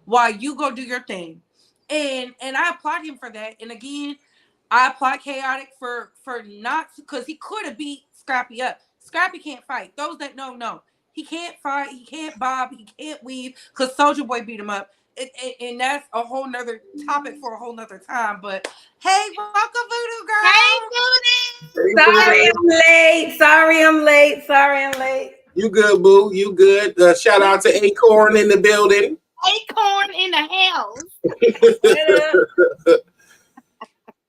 while you go do your thing. And I applaud him for that. And again, I applaud Chaotic for not, because he could have beat Scrappy up. Scrappy can't fight. Those that know. He can't fight. He can't bob. He can't weave because Soldier Boy beat him up. And that's a whole nother topic for a whole nother time. But hey, welcome, Voodoo Hey, Girl. Booty. Sorry I'm late. You good, boo? You good? Shout out to Acorn in the building. Acorn in the house.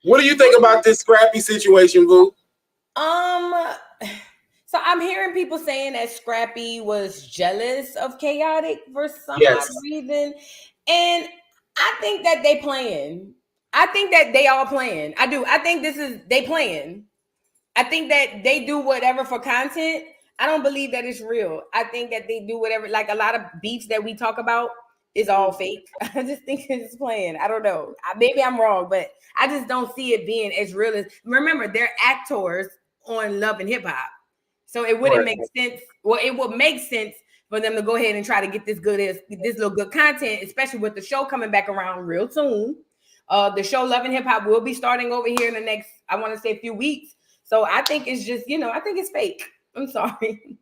What do you think about this Scrappy situation, boo? So I'm hearing people saying that Scrappy was jealous of Chaotic for some odd reason. And I think that they playing. I think that they all playing. I do. I think they playing. I think that they do whatever for content. I don't believe that it's real. I think that they do whatever, like a lot of beefs that we talk about is all fake. I just think it's playing. I don't know. Maybe I'm wrong, but I just don't see it being as real as, remember, they're actors on Love and Hip Hop. So it wouldn't make sense. Well, it would make sense for them to go ahead and try to get this little good content, especially with the show coming back around real soon. The show Love and Hip Hop will be starting over here in the next, I want to say, a few weeks. So I think it's just, I think it's fake. I'm sorry.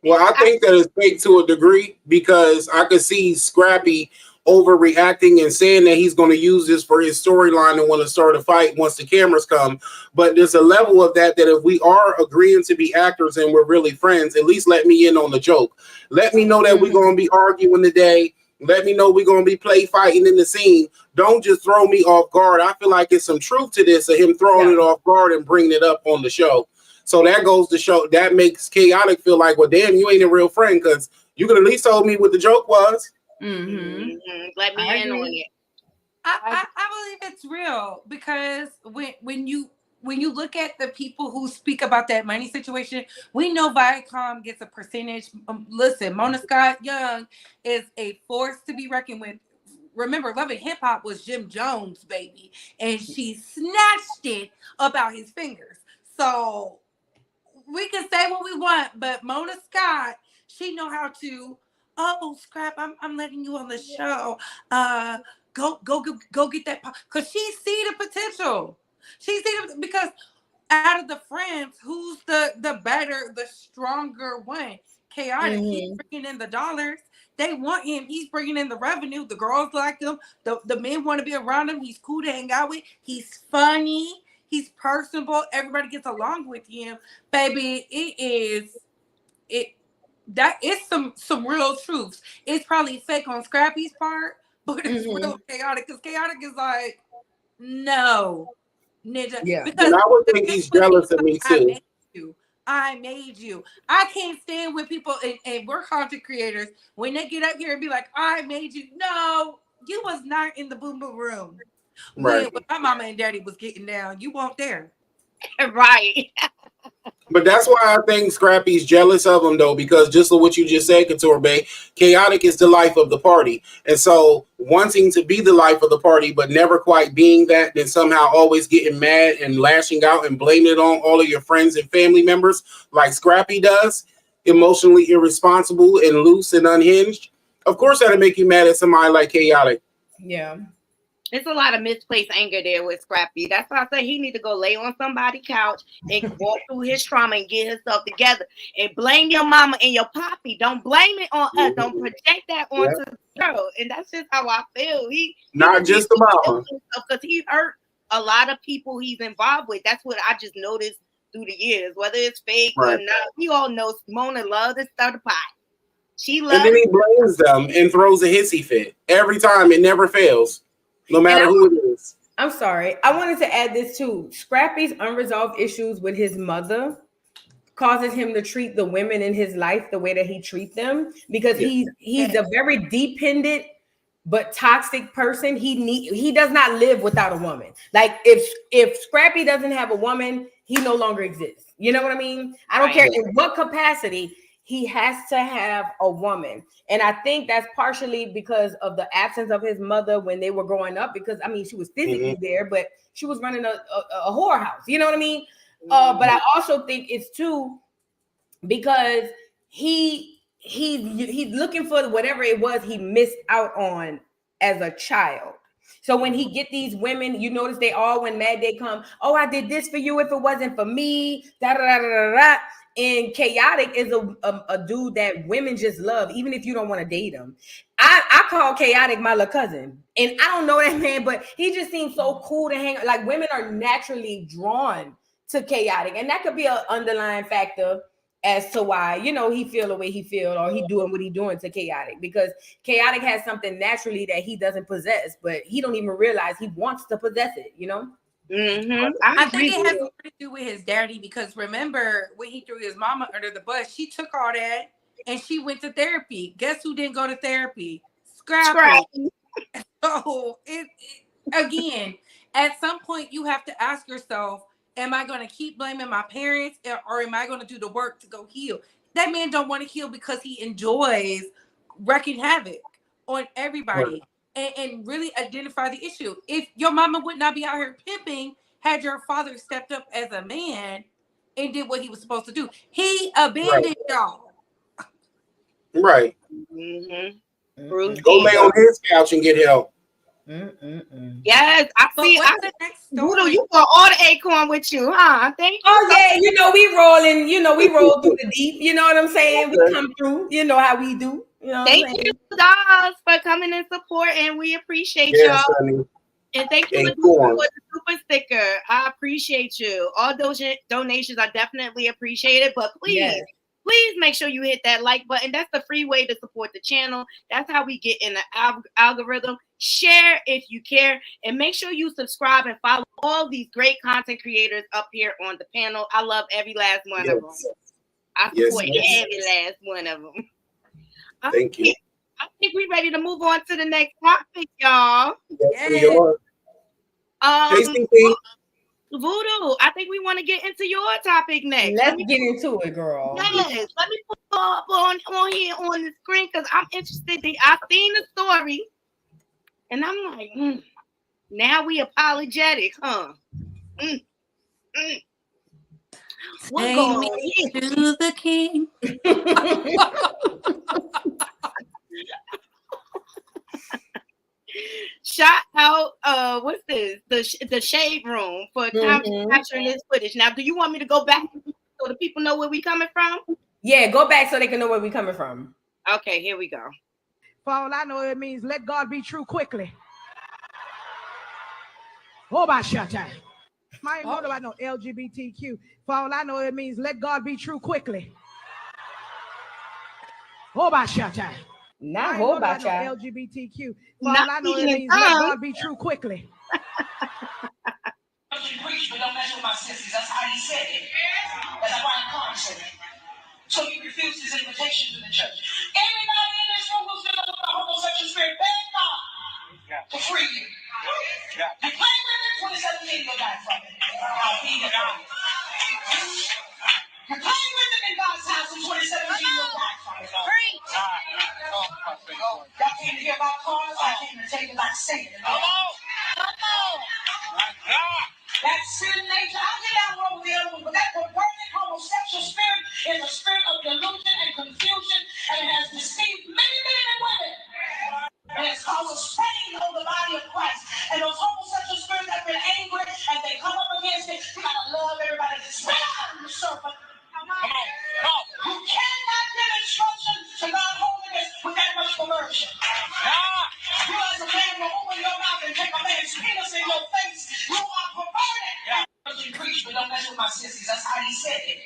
Well, I think that it's fake to a degree because I could see Scrappy overreacting and saying that he's going to use this for his storyline and want to start a fight once the cameras come. But there's a level of that if we are agreeing to be actors and we're really friends, at least let me in on the joke. Let me know that we're going to be arguing today. Let me know we're going to be play fighting in the scene. Don't just throw me off guard. I feel like it's some truth to this of him throwing it off guard and bringing it up on the show. So that goes to show, that makes Chaotic feel like, well, damn, you ain't a real friend because you could at least told me what the joke was. Mm-hmm. Let me in on it. I believe it's real because when you look at the people who speak about that money situation, we know Viacom gets a percentage. Listen, Mona Scott Young is a force to be reckoned with. Remember, Love and Hip Hop was Jim Jones' baby, and she snatched it about his fingers. So we can say what we want, but Mona Scott, she know how to. Oh, Scrap, I'm letting you on the show. Go get that because she see the potential. She see the, because out of the friends, who's the better, the stronger one? Chaotic. He's bringing in the dollars. They want him. He's bringing in the revenue. The girls like him. The men want to be around him. He's cool to hang out with. He's funny. He's personable. Everybody gets along with him. Baby, that is some real truths. It's probably fake on Scrappy's part, but it's real Chaotic because Chaotic is like, no, ninja. Yeah. Because and I would think he's jealous of me too. I made you. I can't stand when people and we're content creators when they get up here and be like, I made you. No, you was not in the boom boom room. Right. When my mama and daddy was getting down, you weren't there. Right. But that's why I think Scrappy's jealous of him, though, because just like what you just said, Couture Bay, Chaotic is the life of the party. And so wanting to be the life of the party, but never quite being that, then somehow always getting mad and lashing out and blaming it on all of your friends and family members like Scrappy does, emotionally irresponsible and loose and unhinged. Of course, that'll make you mad at somebody like Chaotic. Yeah. It's a lot of misplaced anger there with Scrappy. That's why I say he need to go lay on somebody's couch and walk through his trauma and get himself together. And blame your mama and your poppy. Don't blame it on us. Don't project that onto the girl. And that's just how I feel. He not just the mama. Because he hurt a lot of people he's involved with. That's what I just noticed through the years. Whether it's fake or not, we all know Mona loves to stir the pot. She loves. And then he blames them and throws a hissy fit. Every time, it never fails. No matter who it is. I'm sorry. I wanted to add this too. Scrappy's unresolved issues with his mother causes him to treat the women in his life the way that he treats them because he's a very dependent but toxic person. He does not live without a woman. Like if Scrappy doesn't have a woman, he no longer exists. You know what I mean? I don't care in what capacity. He has to have a woman. And I think that's partially because of the absence of his mother when they were growing up, because I mean, she was physically there, but she was running a whorehouse. You know what I mean? But I also think it's too because he's looking for whatever it was he missed out on as a child. So when he get these women, you notice they all, when Mad Day come, oh, I did this for you if it wasn't for me, da da da da da. And Chaotic is a dude that women just love, even if you don't want to date him. I call Chaotic my little cousin, and I don't know that man, but he just seems so cool to hang. Like, women are naturally drawn to Chaotic, and that could be an underlying factor as to why, you know, he feel the way he feel, or he doing what he doing to Chaotic, because Chaotic has something naturally that he doesn't possess, but he don't even realize he wants to possess it, you know? Mm-hmm. I think it has more to do with his daddy, because remember when he threw his mama under the bus, she took all that and she went to therapy. Guess who didn't go to therapy? Scrappy. So again, at some point you have to ask yourself, am I going to keep blaming my parents, or am I going to do the work to go heal? That man don't want to heal because he enjoys wreaking havoc on everybody. And really identify the issue. If your mama would not be out here pimping had your father stepped up as a man and did what he was supposed to do. He abandoned y'all. Right. Mm-hmm. Go lay on his couch and get help. Yes, I see. The next story? Voodoo, you got all the acorn with you, huh? Thank you. Oh yeah, you know we rolling. You know we roll through the deep. You know what I'm saying? We come through. You know how we do. You know. Thank you, dolls, for coming and support, and we appreciate y'all. Honey. And thank you for the super sticker. I appreciate you. All those donations are definitely appreciated, but please. Please make sure you hit that like button. That's the free way to support the channel. That's how we get in the algorithm. Share if you care. And make sure you subscribe and follow all these great content creators up here on the panel. I love every last one of them. I support every last one of them. Thank you. I think we're ready to move on to the next topic, y'all. Yes, we are. Voodoo, I think we want to get into your topic next. Let's get into it, girl. Yes, let me put up on here on the screen because I'm interested. I've seen the story, and I'm like, now we apologetic, huh? What going to the king? Shout out, what's this? The Shade Room for capturing this footage. Now, do you want me to go back so the people know where we coming from? Yeah, go back so they can know where we coming from. Okay, here we go. For all I know, it means let God be true quickly. Oh, my shut up. My know about no LGBTQ. For all I know, it means let God be true quickly. Oh, my shut up. Not whole about y'all. LGBTQ. For all I know, it means let God be true quickly. Preach, but don't mess with my sisters. That's how he said it. That's why I'm conscious. So he refused his invitation to the church. Everybody in this room who's filled with the homosexual spirit, beg God to free you. You play with it, 2017, you'll die from it. I'll be the first. You play with it in God's house in 2017, you'll die from it. Y'all came to hear about cars? I came to tell you about Satan. Come on. That sin nature, I'll get down wrong with the other one, but that perverted homosexual spirit is a spirit of delusion and confusion, and it has deceived many men and women. And it's caused a stain on the body of Christ. And those homosexual spirits have been angry, and they come up against it. You gotta love everybody. Spit out, you serpent. Come on. You cannot give instruction to God holiness with that much perversion. You as a man will open your mouth and take a man's penis in your face. You are perverted. You preach, but don't mess with my sissies. That's how he said it.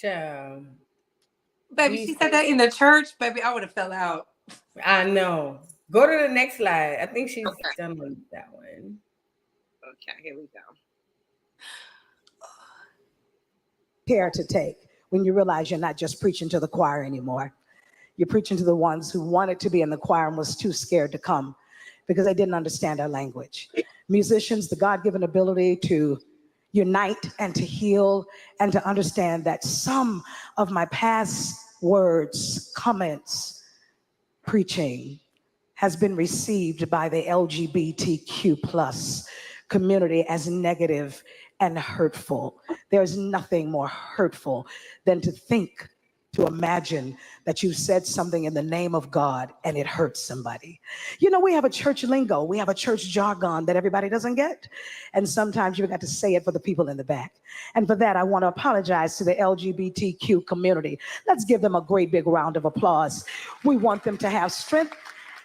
Child. Baby, she said that in the church. Baby, I would have fell out. I know. Go to the next slide. I think she's done with that one. Okay, here we go. Care to take when you realize you're not just preaching to the choir anymore. You're preaching to the ones who wanted to be in the choir and was too scared to come because they didn't understand our language. Musicians, the God-given ability to unite and to heal and to understand that some of my past words, comments, preaching has been received by the LGBTQ plus community as negative and hurtful. There's nothing more hurtful than to think to imagine that you said something in the name of God and it hurts somebody. You know, we have a church lingo, we have a church jargon that everybody doesn't get. And sometimes you've got to say it for the people in the back. And for that, I want to apologize to the LGBTQ community. Let's give them a great big round of applause. We want them to have strength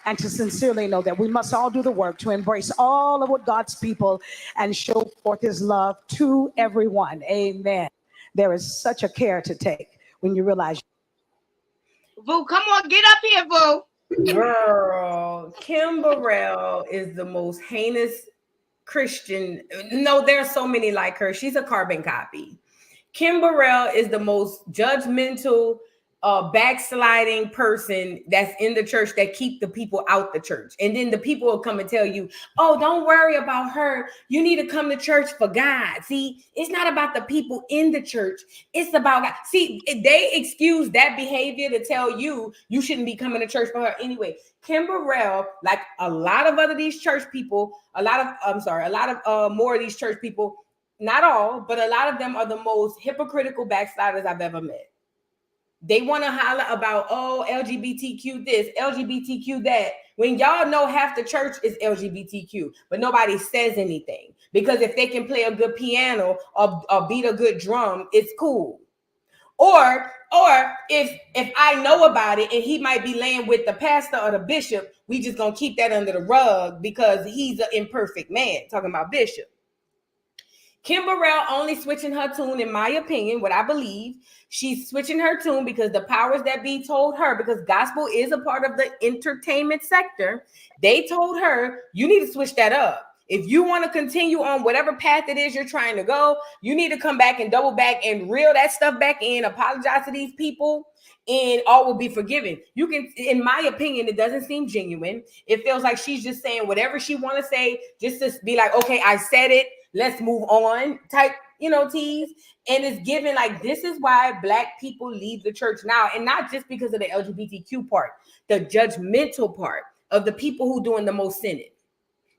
and to sincerely know that we must all do the work to embrace all of what God's people and show forth his love to everyone. Amen. There is such a care to take when you realize. Boo, come on, get up here, Boo. Girl, Kim Burrell is the most heinous Christian. No, there are so many like her. She's a carbon copy. Kim Burrell is the most judgmental, backsliding person that's in the church that keep the people out the church. And then the people will come and tell you, oh, don't worry about her. You need to come to church for God. See, it's not about the people in the church. It's about God. See, they excuse that behavior to tell you you shouldn't be coming to church for her anyway. Kim Burrell, like a lot of other these church people, a lot of more of these church people, not all, but a lot of them are the most hypocritical backsliders I've ever met. They want to holler about, oh, LGBTQ this, LGBTQ that, when y'all know half the church is LGBTQ, but nobody says anything. Because if they can play a good piano or beat a good drum, it's cool. Or if I know about it and he might be laying with the pastor or the bishop, we just gonna keep that under the rug because he's an imperfect man, talking about Bishop. Kim Burrell only switching her tune, in my opinion, what I believe. She's switching her tune because the powers that be told her, because gospel is a part of the entertainment sector, they told her, you need to switch that up. If you want to continue on whatever path it is you're trying to go, you need to come back and double back and reel that stuff back in, apologize to these people, and all will be forgiven. You can, in my opinion, it doesn't seem genuine. It feels like she's just saying whatever she want to say, just to be like, okay, I said it, let's move on type, tease. And it's given like, this is why Black people leave the church now. And not just because of the LGBTQ part, the judgmental part of the people who doing the most sinning.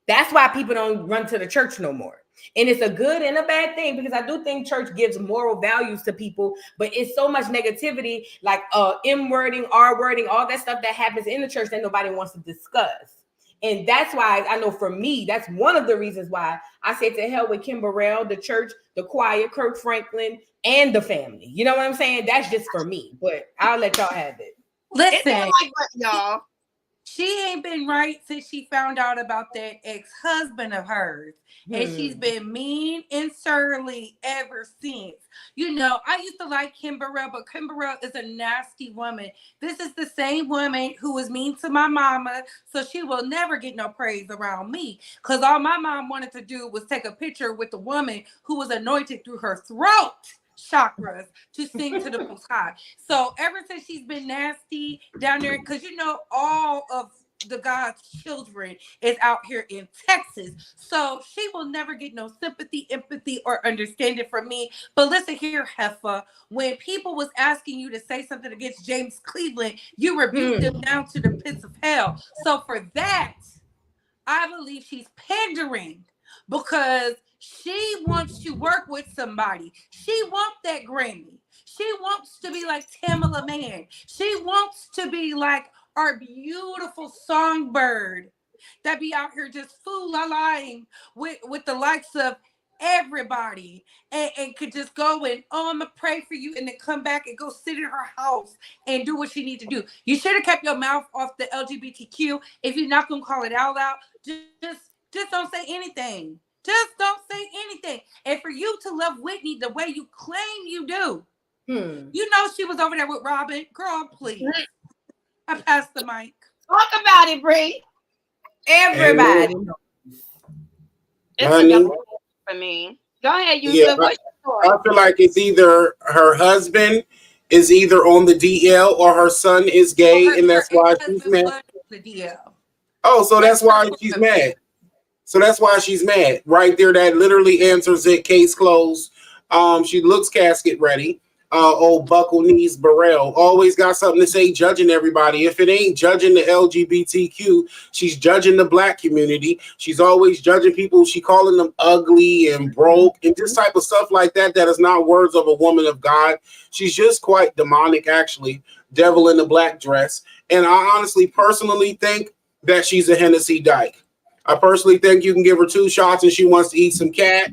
That's why people don't run to the church no more. And it's a good and a bad thing, because I do think church gives moral values to people, but it's so much negativity, like M wording, R wording, all that stuff that happens in the church that nobody wants to discuss. And that's why I know for me, that's one of the reasons why I say to hell with Kim Burrell, the church, the choir, Kirk Franklin, and the family. You know what I'm saying? That's just for me, but I'll let y'all have it. Listen, like what, y'all? She ain't been right since she found out about that ex-husband of hers. And she's been mean and surly ever since. I used to like Kim Burrell, but Kim Burrell is a nasty woman. This is the same woman who was mean to my mama, so she will never get no praise around me. Because all my mom wanted to do was take a picture with the woman who was anointed through her throat chakras to sing to the Most High. So ever since she's been nasty down there, because all of the God's children is out here in Texas, so she will never get no sympathy, empathy, or understanding from me. But listen here, Heffa, when people was asking you to say something against James Cleveland, you rebuked them down to the pits of hell. So for that, I believe she's pandering, because she wants to work with somebody. She wants that Grammy. She wants to be like Tamala Mann. She wants to be like our beautiful songbird that be out here just fool-la-lying with the likes of everybody, and could just go and, I'm gonna pray for you, and then come back and go sit in her house and do what she needs to do. You should have kept your mouth off the LGBTQ. If you're not gonna call it out loud, just don't say anything. Just don't say anything. And for you to love Whitney the way you claim you do, she was over there with Robin. Girl, please. I passed the mic. Talk about it, Bree. Everybody. It's a double for me. Go ahead, Yusuf. What's your story? I feel like it's either her husband is either on the DL or her son is gay, and that's why she's mad. The DL. Oh, so that's why she's mad. So that's why she's mad. Right there, that literally answers it. Case closed. She looks casket ready. old buckle knees Burrell. Always got something to say, judging everybody. If it ain't judging the LGBTQ, she's judging the black community. She's always judging people. She calling them ugly and broke and just type of stuff like that. That is not words of a woman of God. She's just quite demonic, actually. Devil in the black dress. And I honestly, personally think that she's a Hennessy dyke. I personally think you can give her 2 shots and she wants to eat some cat.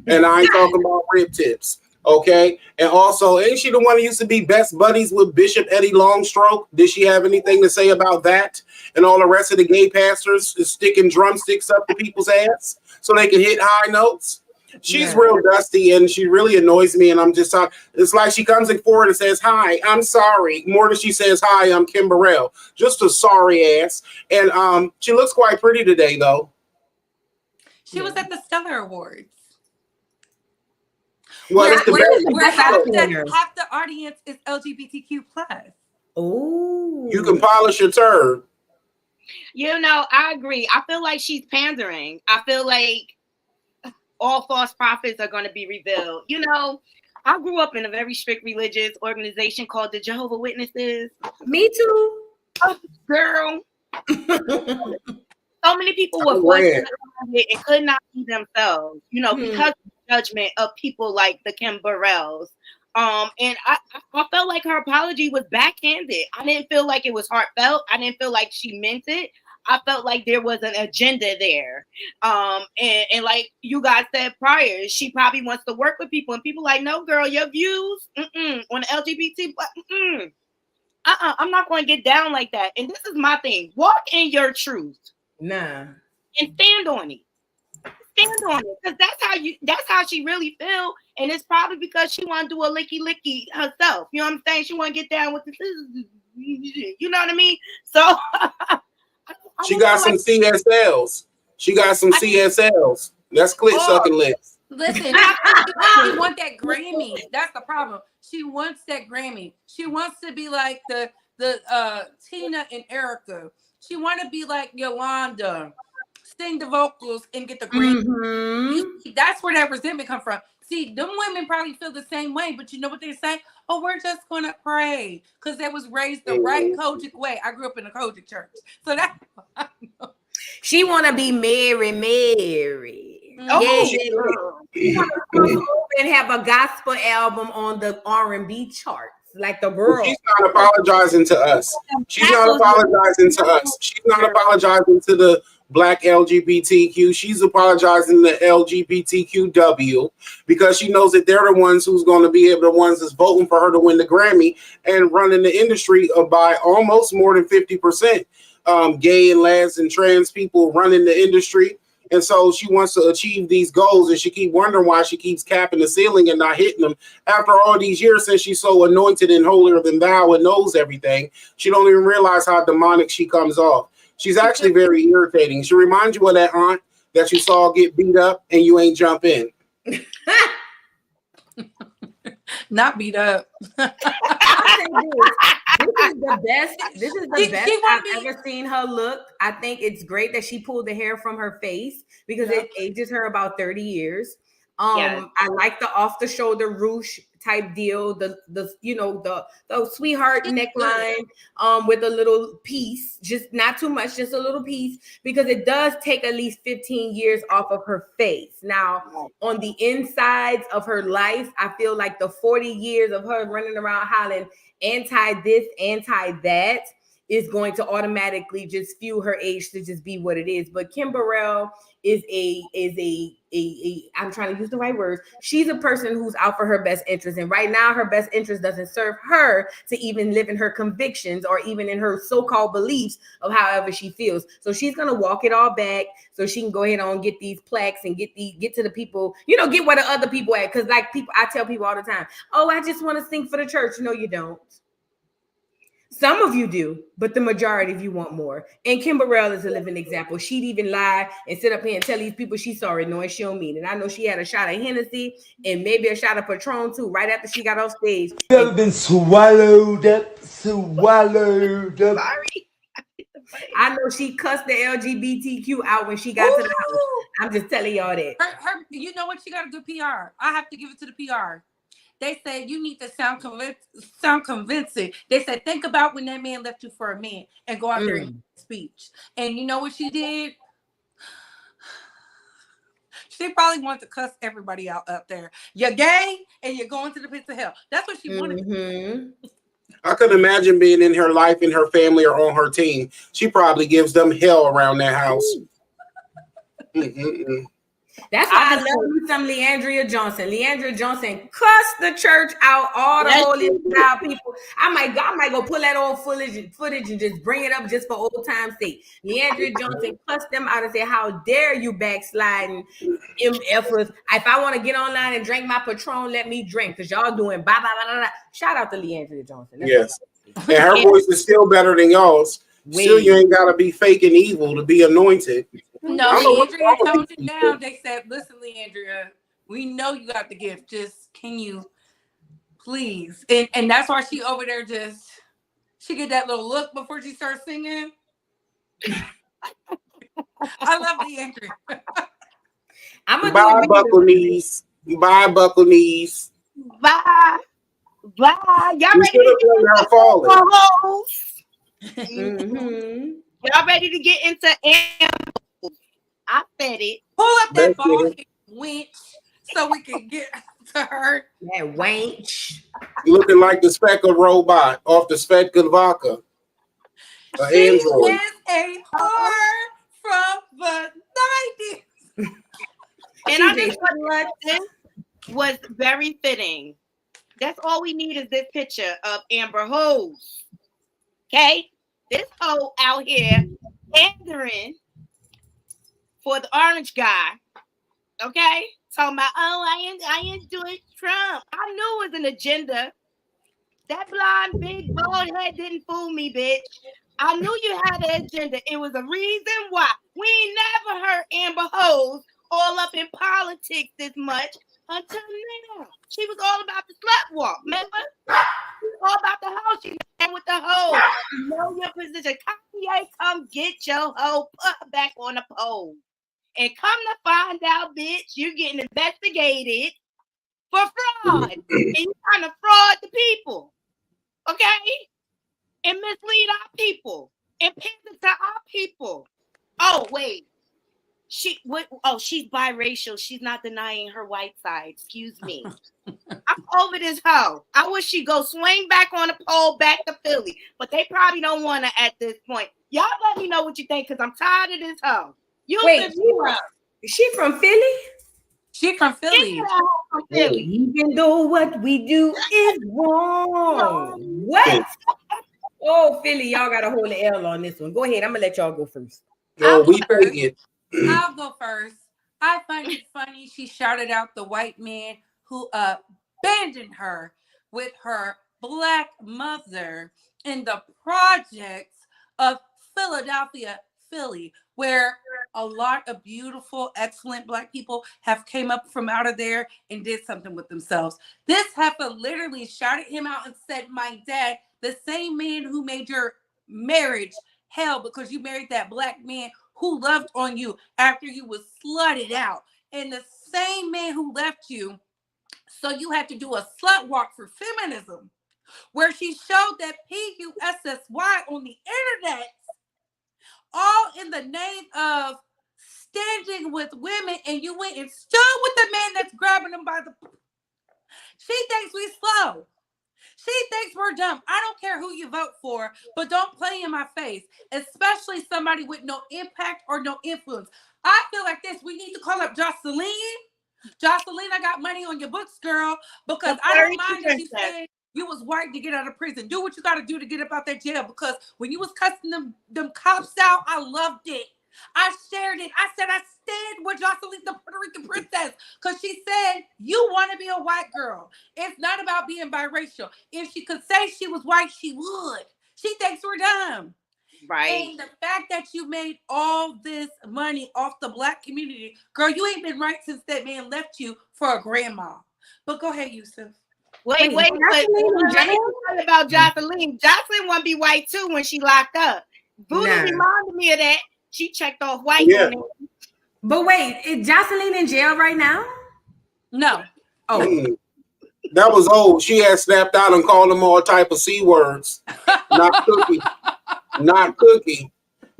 And I ain't talking about rib tips. Okay. And also, ain't she the one who used to be best buddies with Bishop Eddie Longstroke? Did she have anything to say about that? And all the rest of the gay pastors is sticking drumsticks up to people's ass so they can hit high notes? She's real dusty and she really annoys me. And I'm just it's like she comes forward and says, "Hi, I'm sorry," more than she says, "Hi, I'm Kim Burrell." Just a sorry ass. And she looks quite pretty today, though. She was at the Stellar Awards. Well, it's the where half the audience is LGBTQ plus. Oh, you can polish your turd. You know, I agree. I feel like she's pandering. I feel like all false prophets are going to be revealed. You know, I grew up in a very strict religious organization called the Jehovah's Witnesses. Me too. Oh, girl. So many people were forced and could not be themselves, you know, because of the judgment of people like the Kim Burrells. And I felt like her apology was backhanded. I didn't feel like it was heartfelt. I didn't feel like she meant it. I felt like there was an agenda there. And like you guys said prior, she probably wants to work with people, and people like, "No, girl, your views on the LGBT, I'm not going to get down like that." And this is my thing: walk in your truth, and stand on it. Stand on it, because that's how she really feel, and it's probably because she want to do a licky herself. You know what I'm saying? She want to get down with you know what I mean? So. She got some CSLs. She got some CSLs. That's clit sucking lips. Listen, she wants that Grammy. That's the problem. She wants that Grammy. She wants to be like the Tina and Erica. She want to be like Yolanda, sing the vocals and get the Grammy. That's where that resentment come from. See, them women probably feel the same way, but you know what they say? "Oh, we're just gonna pray," because they was raised the right Kojic way. I grew up in a Kojic church, so that's what I know. She want to be Mary. And have a gospel album on the R&B charts, like the girl. She's not apologizing to us. She's not apologizing to us. She's not apologizing to the Black LGBTQ. She's apologizing to LGBTQW because she knows that they're the ones who's going to be able, the ones that's voting for her to win the Grammy and running the industry by almost more than 50%. Gay and les and trans people running the industry. And so she wants to achieve these goals, and she keep wondering why she keeps capping the ceiling and not hitting them. After all these years, since she's so anointed and holier than thou and knows everything, she don't even realize how demonic she comes off. She's actually very irritating. She reminds you of that aunt that you saw get beat up and you ain't jump in. Not beat up. This is the best. This is the best I've ever seen her look. I think it's great that she pulled the hair from her face because it ages her about 30 years. I like the off the shoulder ruche type deal, the sweetheart neckline with a little piece, just not too much, just a little piece, because it does take at least 15 years off of her face. Now, on the insides of her life, I feel like the 40 years of her running around hollering anti this, anti that is going to automatically just fuel her age to just be what it is. But Kim Burrell is a I'm trying to use the right words. She's a person who's out for her best interest. And right now her best interest doesn't serve her to even live in her convictions or even in her so-called beliefs of however she feels. So she's going to walk it all back so she can go ahead and get these plaques and get to the people, get where the other people at. Cause like I tell people all the time, "Oh, I just want to sing for the church." No, you don't. Some of you do, but the majority of you want more. And Kim Burrell is a living example. She'd even lie and sit up here and tell these people she's sorry, knowing she don't mean it. I know she had a shot of Hennessy and maybe a shot of Patron too, right after she got off stage. You ever been swallowed up? Sorry. I know she cussed the LGBTQ out when she got to the house. I'm just telling y'all that. Her, you know what? She got a good PR. I have to give it to the PR. They said you need to sound convincing. They said think about when that man left you for a man and go out there and speech. And you know what she did? She probably wanted to cuss everybody out there. You're gay and you're going to the pits of hell. That's what she wanted. I could imagine being in her life and her family or on her team. She probably gives them hell around that house. That's why I love me some Leandria Johnson. Leandria Johnson cussed the church out, all the holy style people. I might go pull that old footage and just bring it up just for old time's sake. Leandria Johnson cussed them out and said, "How dare you backsliding MFers? If I want to get online and drink my Patron, let me drink, because y'all doing blah, blah, blah, blah." Shout out to Leandria Johnson. Yes. And her voice is still better than y'all's. Still, you ain't got to be fake and evil to be anointed. No, Leandria toned it down. They said, listen, Leandria, we know you got the gift. Just, can you please? And that's why she over there she get that little look before she starts singing. I love Leandria. Bye, buckle knees. Bye, buckle knees. Bye. Bye. Y'all ready to get Y'all ready to get into I said it. Pull up that ball winch so we can get to her. That wench. Looking like the speckled robot off the speckled vodka. She is a whore from the 90s. And I just thought this was very fitting. That's all we need is this picture of Amber Hose. Okay? This hoe out here pandering for the orange guy. Okay? Talking about, I ain't doing Trump. I knew it was an agenda. That blind, big, bald head didn't fool me, bitch. I knew you had an agenda. It was a reason why. We ain't never heard Amber Hose all up in politics this much until now. She was all about the slut walk, remember? All about the hoe. She was with the hoe. You know your position. Kanye, come get your hoe, put her back on the pole. And come to find out, bitch, you're getting investigated for fraud. And you're trying to fraud the people. Okay? And mislead our people. And pander to our people. Oh, wait. She's biracial. She's not denying her white side. Excuse me. I'm over this hoe. I wish she'd go swing back on the pole back to Philly. But they probably don't want to at this point. Y'all let me know what you think, because I'm tired of this hoe. Wait, she from Philly? She from Philly. Even though what we do is wrong. What? Oh, Philly, y'all got to hold the L on this one. Go ahead. I'm going to let y'all go first. I'll go first. I find it funny she shouted out the white man who abandoned her with her black mother in the projects of Philadelphia, Philly, where a lot of beautiful, excellent black people have came up from out of there and did something with themselves. This heifer literally shouted him out and said, "My dad, the same man who made your marriage hell because you married that black man who loved on you after you was slutted out, and the same man who left you, so you had to do a slut walk for feminism, where she showed that PUSSY on the internet, all in the name of standing with women, and you went and stood with the man that's grabbing them by the... She thinks we slow. She thinks we're dumb. I don't care who you vote for, but don't play in my face, especially somebody with no impact or no influence. I feel like this. We need to call up Jocelyn. Jocelyn, I got money on your books, girl, because I don't mind that you said you was white to get out of prison. Do what you got to do to get up out that jail, because when you was cussing them cops out, I loved it. I shared it. I said I stand with Jocelyn, the Puerto Rican princess, because she said you want to be a white girl. It's not about being biracial. If she could say she was white, she would. She thinks we're dumb. Right. And the fact that you made all this money off the black community, girl, you ain't been right since that man left you for a grandma. But go ahead, Yusuf. Wait. About Jocelyn. Jocelyn want to be white too when she locked up. Buddha reminded me of that. She checked off white. Yeah. But wait, is Jocelyn in jail right now? No. Oh. That was old. She had snapped out and called them all type of C words. Not Cookie. Not Cookie.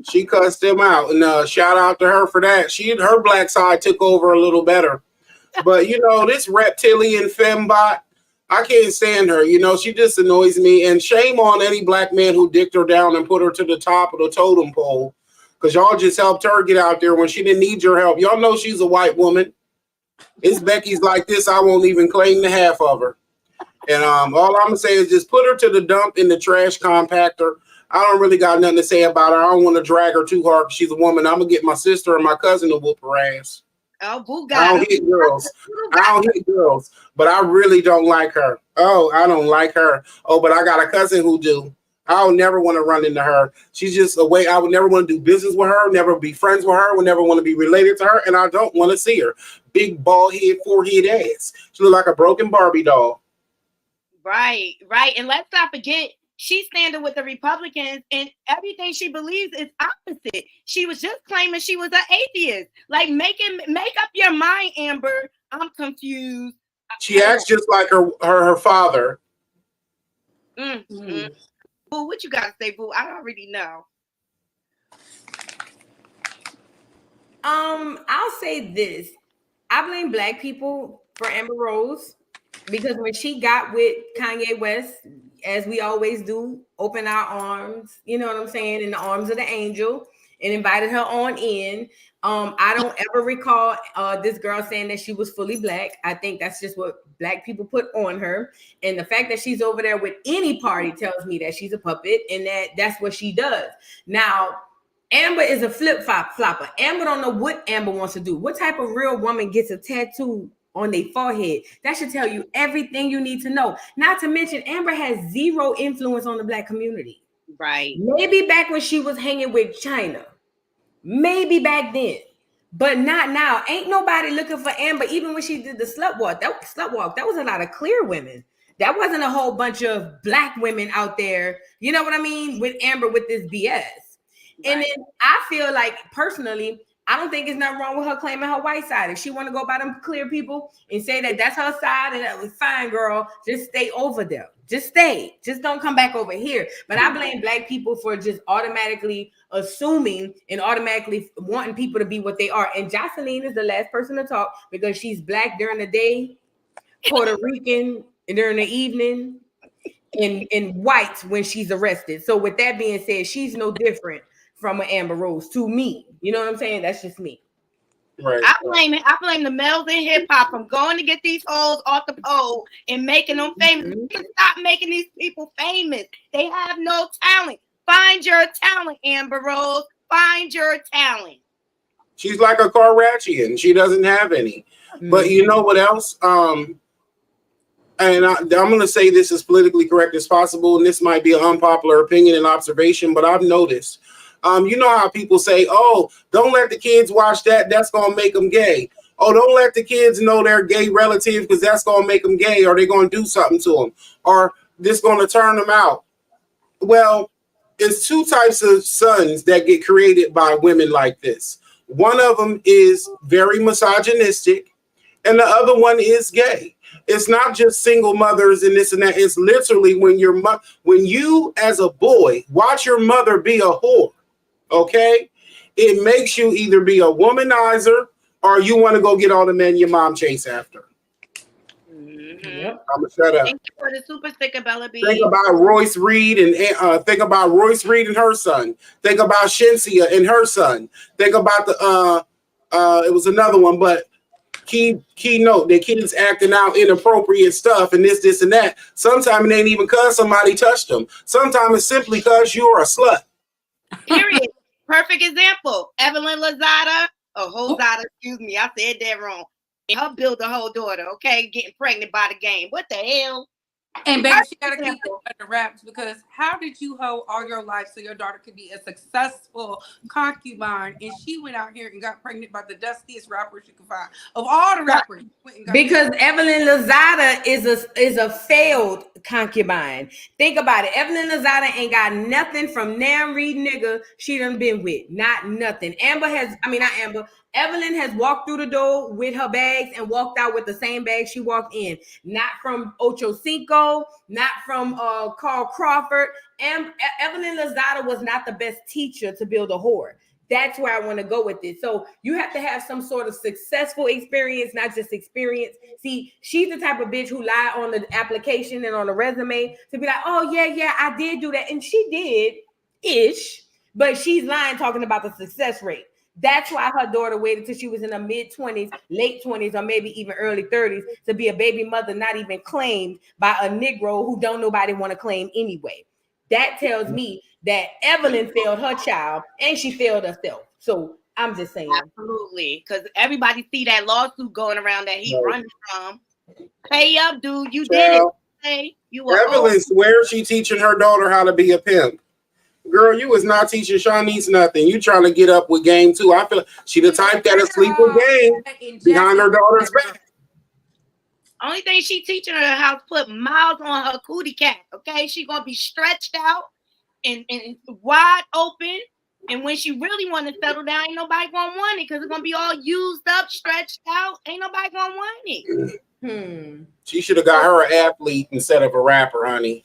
She cussed him out. And shout out to her for that. Her black side took over a little better. But, you know, this reptilian fembot, I can't stand her. You know, she just annoys me. And shame on any black man who dicked her down and put her to the top of the totem pole. Because y'all just helped her get out there when she didn't need your help. Y'all know she's a white woman. It's Becky's like this, I won't even claim the half of her. And all I'm going to say is just put her to the dump in the trash compactor. I don't really got nothing to say about her. I don't want to drag her too hard. She's a woman. I'm going to get my sister and my cousin to whoop her ass. Oh, boo I don't hit girls. I don't hit girls. But I really don't like her. Oh, I don't like her. Oh, but I got a cousin who do. I would never want to run into her. She's just a way. I would never want to do business with her, never be friends with her, would never want to be related to her, and I don't want to see her. Big bald head, forehead ass. She look like a broken Barbie doll. Right. And let's not forget, she's standing with the Republicans, and everything she believes is opposite. She was just claiming she was an atheist. Like, make up your mind, Amber. I'm confused. She acts just like her father. Mm-hmm. Boo, what you gotta say, Boo? I already know. I'll say this. I blame black people for Amber Rose because when she got with Kanye West, as we always do, open our arms, you know what I'm saying, in the arms of the angel, and invited her on in. I don't ever recall this girl saying that she was fully black. I think that's just what black people put on her. And the fact that she's over there with any party tells me that she's a puppet and that's what she does. Now, Amber is a flip-flopper. Amber don't know what Amber wants to do. What type of real woman gets a tattoo on their forehead? That should tell you everything you need to know. Not to mention, Amber has zero influence on the black community. Right. Maybe back when she was hanging with China. Maybe back then, but not now. Ain't nobody looking for Amber. Even when she did the slut walk, that was a lot of clear women. That wasn't a whole bunch of black women out there. You know what I mean? With Amber, with this BS. Right. And then I feel like personally, I don't think there's nothing wrong with her claiming her white side. If she want to go by them clear people and say that that's her side and that was fine, girl, just stay over there. Just stay. Just don't come back over here. But I blame black people for just automatically assuming and automatically wanting people to be what they are. And Jocelyn is the last person to talk because she's black during the day, Puerto Rican during the evening, and white when she's arrested. So with that being said, she's no different from an Amber Rose to me. You know what I'm saying? That's just me. Right. I blame the males in hip hop from going to get these hoes off the pole and making them famous. Mm-hmm. Stop making these people famous. They have no talent. Find your talent, Amber Rose. Find your talent. She's like a Kardashian. She doesn't have any. Mm-hmm. But you know what else? And I'm going to say this as politically correct as possible, and this might be an unpopular opinion and observation, but I've noticed. You know how people say, oh, don't let the kids watch that. That's going to make them gay. Oh, don't let the kids know their gay relative because that's going to make them gay, or they're going to do something to them, or this going to turn them out. Well, it's two types of sons that get created by women like this. One of them is very misogynistic, and the other one is gay. It's not just single mothers and this and that. It's literally when you as a boy watch your mother be a whore. Okay, it makes you either be a womanizer or you want to go get all the men your mom chase after. Mm-hmm. Yep. I'm gonna shut up. Thank you for the super sticker, Bella B. Think about Royce Reed and her son. Think about Shinsia and her son. Think about it was another one, but keynote, the kids acting out inappropriate stuff and this and that. Sometimes it ain't even because somebody touched them. Sometimes it's simply because you're a slut. Period. Perfect example. Evelyn Hozada, excuse me, I said that wrong. And her build a whole daughter, okay, getting pregnant by the game. What the hell? And baby, she gotta keep it under wraps because how did you hold all your life so your daughter could be a successful concubine and she went out here and got pregnant by the dustiest rapper she could find of all the rappers? Because Evelyn Lozada is a failed concubine. Think about it. Evelyn Lozada ain't got nothing from Nam Reed nigga she done been with. Not nothing. Evelyn has walked through the door with her bags and walked out with the same bag she walked in. Not from Ocho Cinco, not from Carl Crawford. And Evelyn Lozada was not the best teacher to build a whore. That's where I want to go with this. So you have to have some sort of successful experience, not just experience. See, she's the type of bitch who lied on the application and on the resume to be like, oh, yeah, I did do that. And she did-ish, but she's lying talking about the success rate. That's why her daughter waited till she was in her mid-20s, late 20s, or maybe even early 30s to be a baby mother, not even claimed by a Negro who don't nobody want to claim anyway. That tells me that Evelyn failed her child and she failed herself. So I'm just saying. Absolutely. Because everybody see that lawsuit going around that he running from. Pay up, dude. You did it. Hey, you Evelyn swears she teaching her daughter how to be a pimp. Girl, you was not teaching Shanice nothing. You trying to get up with game too. I feel like she the type that'll sleep with game behind her daughter's back. Only thing she teaching her how to put mouths on her cootie cat. Okay, she gonna be stretched out and wide open. And when she really want to settle down, ain't nobody gonna want it because it's gonna be all used up, stretched out. Ain't nobody gonna want it. She should have got her an athlete instead of a rapper, honey.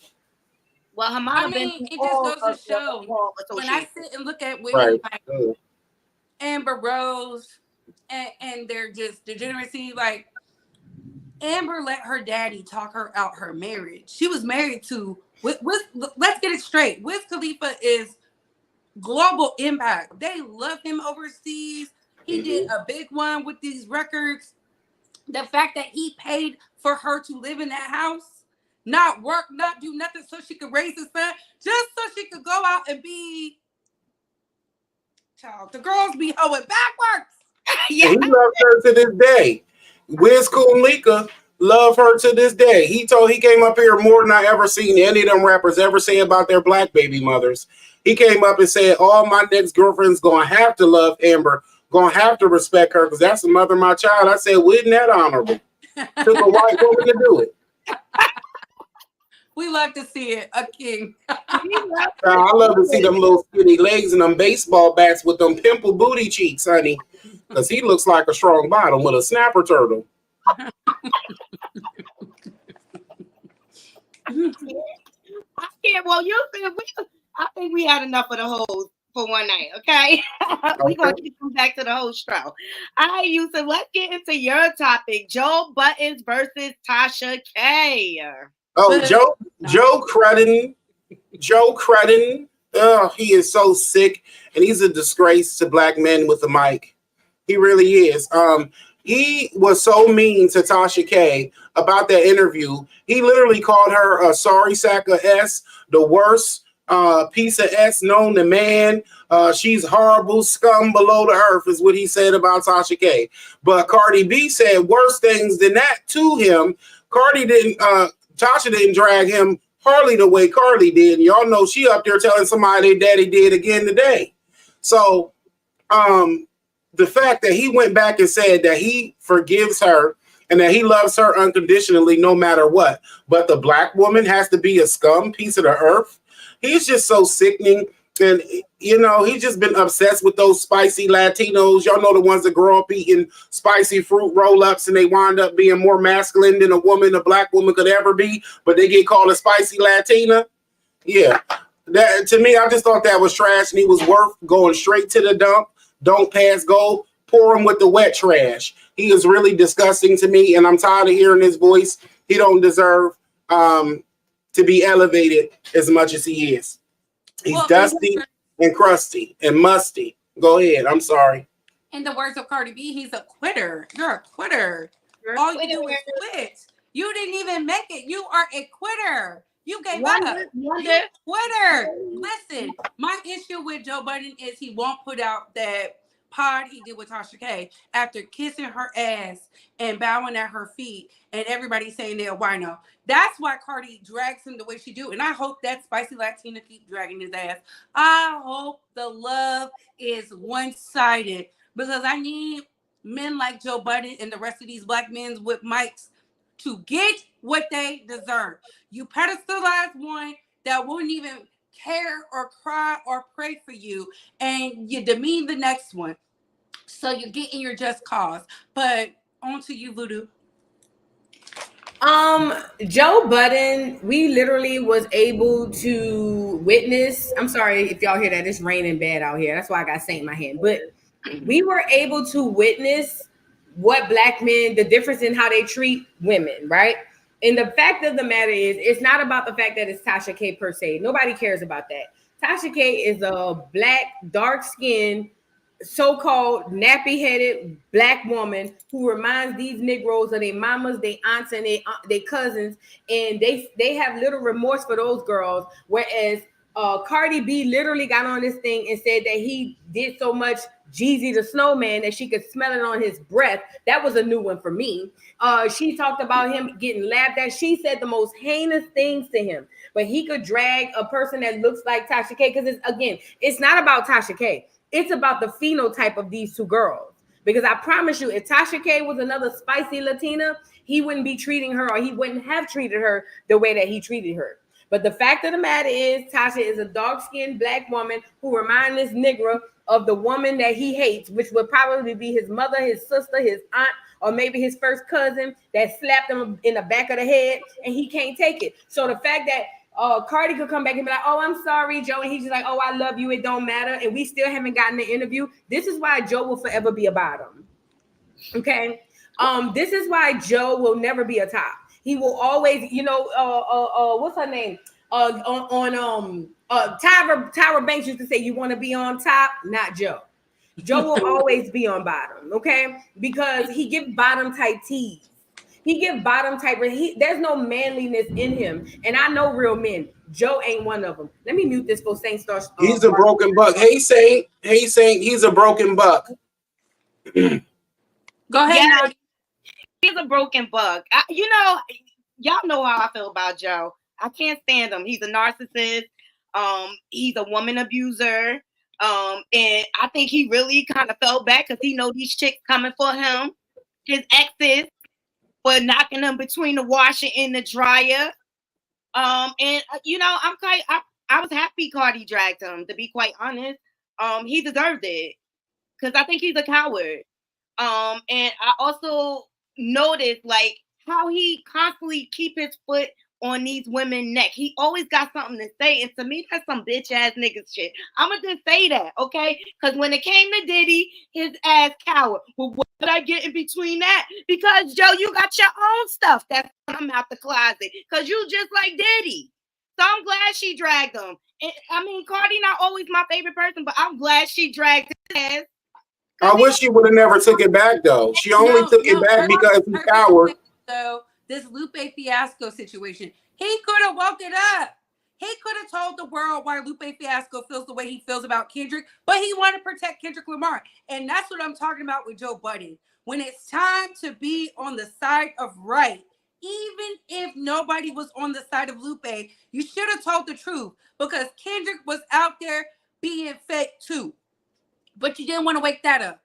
Well, her mom it just goes to show when I sit and look at women like Amber Rose and they're just degeneracy, like Amber let her daddy talk her out her marriage. She was married to let's get it straight. Wiz Khalifa is global impact. They love him overseas. He did a big one with these records. The fact that he paid for her to live in that house, not work, not do nothing so she could raise his son, just so she could go out and be child. The girls be hoeing backwards. Yeah. He loves her to this day. Wiz Khalifa love her to this day. He came up here more than I ever seen any of them rappers ever say about their black baby mothers. He came up and said, all my next girlfriend's gonna have to love Amber, gonna have to respect her because that's the mother of my child. I said, well, isn't that honorable? Took a white woman to do it. We love to see it, a king. I love to see them little skinny legs and them baseball bats with them pimple booty cheeks, honey. Because he looks like a strong bottom with a snapper turtle. I think we had enough of the hoes for one night, okay? We're going to come back to the host show. All right, Yusuf, let's get into your topic. Joe Buttons versus Tasha K. Oh, Joe Crudden. Oh, he is so sick, and he's a disgrace to black men with a mic. He really is. He was so mean to Tasha K about that interview. He literally called her a sorry sack of S, the worst piece of S known to man. She's horrible, scum below the earth is what he said about Tasha K. But Cardi B said worse things than that to him. Tasha didn't drag him hardly the way Cardi did. And y'all know she up there telling somebody their daddy did again today. So the fact that he went back and said that he forgives her and that he loves her unconditionally no matter what, but the black woman has to be a scum piece of the earth. He's just so sickening. And, you know, he's just been obsessed with those spicy Latinos. Y'all know the ones that grow up eating spicy fruit roll-ups and they wind up being more masculine than a black woman could ever be, but they get called a spicy Latina. Yeah. That, to me, I just thought that was trash, and he was worth going straight to the dump. Don't pass go. Pour him with the wet trash. He is really disgusting to me, and I'm tired of hearing his voice. He don't deserve to be elevated as much as he is. He's dusty and crusty and musty. Go ahead. I'm sorry. In the words of Cardi B, he's a quitter. You're a quitter. All you do is quit. You didn't even make it. You are a quitter. You gave up. You quitter. Listen, my issue with Joe Budden is he won't put out that pod he did with Tasha K after kissing her ass and bowing at her feet and everybody saying they're wino. That's why Cardi drags him the way she do. And I hope that spicy Latina keep dragging his ass. I hope the love is one-sided because I need men like Joe Budden and the rest of these black men with mics to get what they deserve. You pedestalize one that won't even care or cry or pray for you, and you demean the next one. So you're getting your just cause. But on to you, Voodoo. Joe Budden, we literally was able to witness. I'm sorry if y'all hear that. It's raining bad out here. That's why I got Saint in my hand. But we were able to witness what black men, the difference in how they treat women, right? And the fact of the matter is, it's not about the fact that it's Tasha K per se. Nobody cares about that. Tasha K is a black, dark-skinned, so-called nappy-headed black woman who reminds these Negroes of their mamas, their aunts, and their cousins, and they have little remorse for those girls. Whereas Cardi B literally got on this thing and said that he did so much Jeezy the Snowman that she could smell it on his breath. That was a new one for me. She talked about him getting laughed at. She said the most heinous things to him, but he could drag a person that looks like Tasha K, because it's not about Tasha K. It's about the phenotype of these two girls. Because I promise you, if Tasha K was another spicy Latina, he wouldn't be treating her, or he wouldn't have treated her the way that he treated her. But the fact of the matter is, Tasha is a dark-skinned black woman who reminds this Negro of the woman that he hates, which would probably be his mother, his sister, his aunt, or maybe his first cousin that slapped him in the back of the head, and he can't take it. So the fact that Cardi could come back and be like, "Oh, I'm sorry, Joe," and he's just like, "Oh, I love you, it don't matter," and we still haven't gotten the interview. This is why Joe will forever be a bottom. Okay, this is why Joe will never be a top. He will always, what's her name? Tyra Banks used to say, "You want to be on top, not Joe." Joe will always be on bottom, okay? Because he gives bottom type teas. He give bottom type. There's no manliness in him, and I know real men. Joe ain't one of them. Let me mute this for Saint starts. He's a broken buck. Hey Saint, he's a broken buck. Go ahead, now. He's a broken buck. Y'all know how I feel about Joe. I can't stand him. He's a narcissist. He's a woman abuser. And I think he really kind of fell back because he know these chicks coming for him. His exes were knocking him between the washer and the dryer. I was happy Cardi dragged him, to be quite honest. He deserved it because I think he's a coward. And I also noticed like how he constantly keep his foot on these women's neck. He always got something to say, and to me, that's some bitch ass nigga shit. I'ma just say that, okay? Because when it came to Diddy, his ass coward. Well, what did I get in between that? Because Joe, you got your own stuff that's come out the closet. Because you just like Diddy. So I'm glad she dragged him. And, Cardi not always my favorite person, but I'm glad she dragged his ass. I wish she would have never took it back though. She only took it back because he's coward. So this Lupe Fiasco situation, he could have woke it up. He could have told the world why Lupe Fiasco feels the way he feels about Kendrick, but he wanted to protect Kendrick Lamar. And that's what I'm talking about with Joe Budden. When it's time to be on the side of right, even if nobody was on the side of Lupe, you should have told the truth because Kendrick was out there being fake too. But you didn't want to wake that up.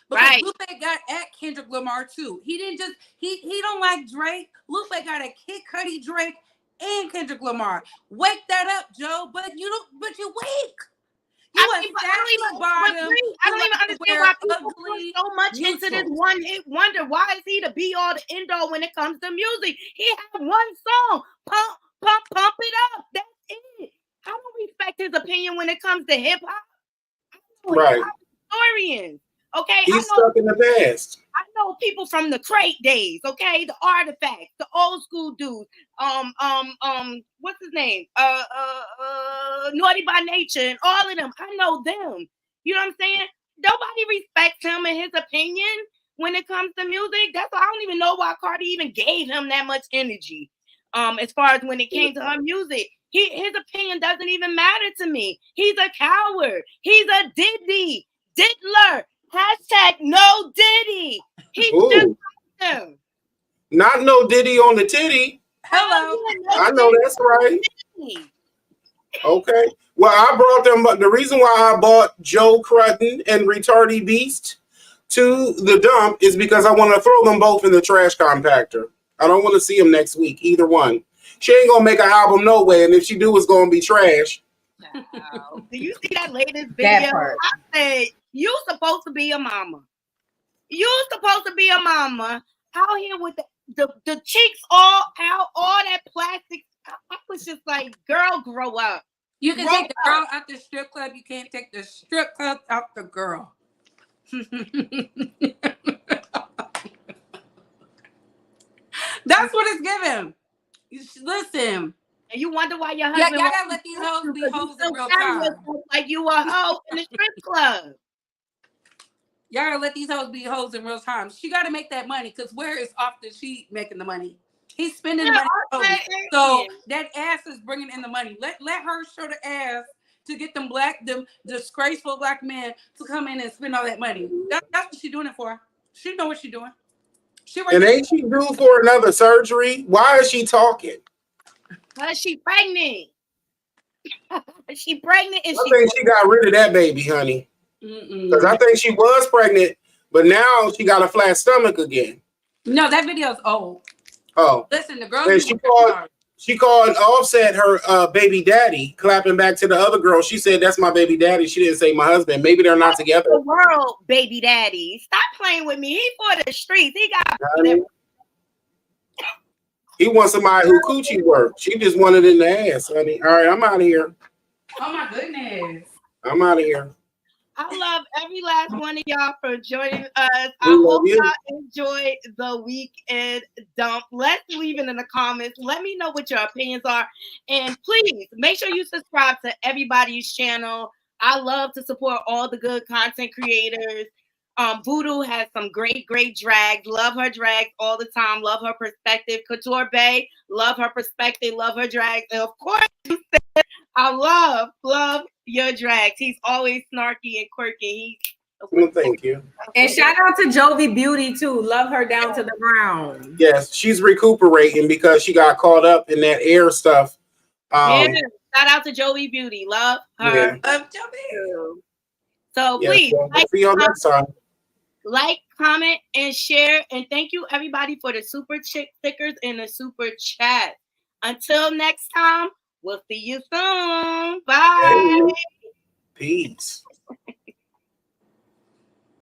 Because right. Lupe got at Kendrick Lamar too. He didn't just he don't like Drake. Lupe got a Kid Cudi, Drake, and Kendrick Lamar. Wake that up, Joe. But you weak. I don't even understand why people put so much into this one hit wonder. Why is he the be all the end all when it comes to music? He had one song, pump it up. That's it. I don't respect his opinion when it comes to hip hop. Right. Historians. Okay, he's stuck in the past. I know people from the crate days, okay, the artifacts, the old school dudes. What's his name? Naughty by Nature, and all of them. I know them. You know what I'm saying? Nobody respects him and his opinion when it comes to music. That's why I don't even know why Cardi even gave him that much energy. As far as when it came to her music. His opinion doesn't even matter to me. He's a coward. He's a diddler. Hashtag no Diddy. He just him. Not no Diddy on the titty. Hello. I know that's right. Okay. Well, I brought them, but the reason why I bought Joe Crutton and Retarded Beast to the dump is because I want to throw them both in the trash compactor. I don't want to see them next week, either one. She ain't gonna make an album no way, and if she do, it's gonna be trash. Wow. Do you see that latest video? I said, You supposed to be a mama. You supposed to be a mama out here with the cheeks all out, all that plastic. I was just like, girl, grow up. You can take the girl out the strip club. You can't take the strip club out the girl. That's what it's giving. Listen. And you wonder why your husband. Y'all gotta let these hoes be hoes in real time. Like you a hoe in the strip club. Y'all gotta let these hoes be hoes in real time. She gotta make that money, because where is often she making the money? He's spending the money. So that ass is bringing in the money. Let her show the ass to get them disgraceful black men to come in and spend all that money. That's what she's doing it for. She know what she's doing. And ain't she due for another surgery? Why is she talking? Because she pregnant. She pregnant and I think she got rid of that baby, honey. Because I think she was pregnant, but now she got a flat stomach again. No, that video's old. Oh. Listen, the girl. And she called Offset her baby daddy, clapping back to the other girl. She said, "That's my baby daddy." She didn't say my husband. Maybe they're not together. The world, baby daddy. Stop playing with me. He for the streets. He got. He wants somebody who coochie work. She just wanted in the ass, honey. All right, I'm out of here. Oh my goodness. I'm out of here. I love every last one of y'all for joining us. I hope y'all enjoyed the weekend dump. Let's leave it in the comments. Let me know what your opinions are. And please make sure you subscribe to everybody's channel. I love to support all the good content creators. Voodoo has some great drags. Love her drags all the time. Love her perspective. Couture Bay, love her perspective. Love her drags. And of course, I love your drags. He's always snarky and quirky. Well, thank you. And shout out to Jovi Beauty too. Love her down to the ground. Yes, she's recuperating because she got caught up in that air stuff. Yeah, shout out to Jovi Beauty. Love her. Yeah. Love Jovi. So Yeah, please, see you next time. Like, comment, and share. And thank you everybody for the super stickers and the super chat. Until next time, we'll see you soon. Bye. Peace.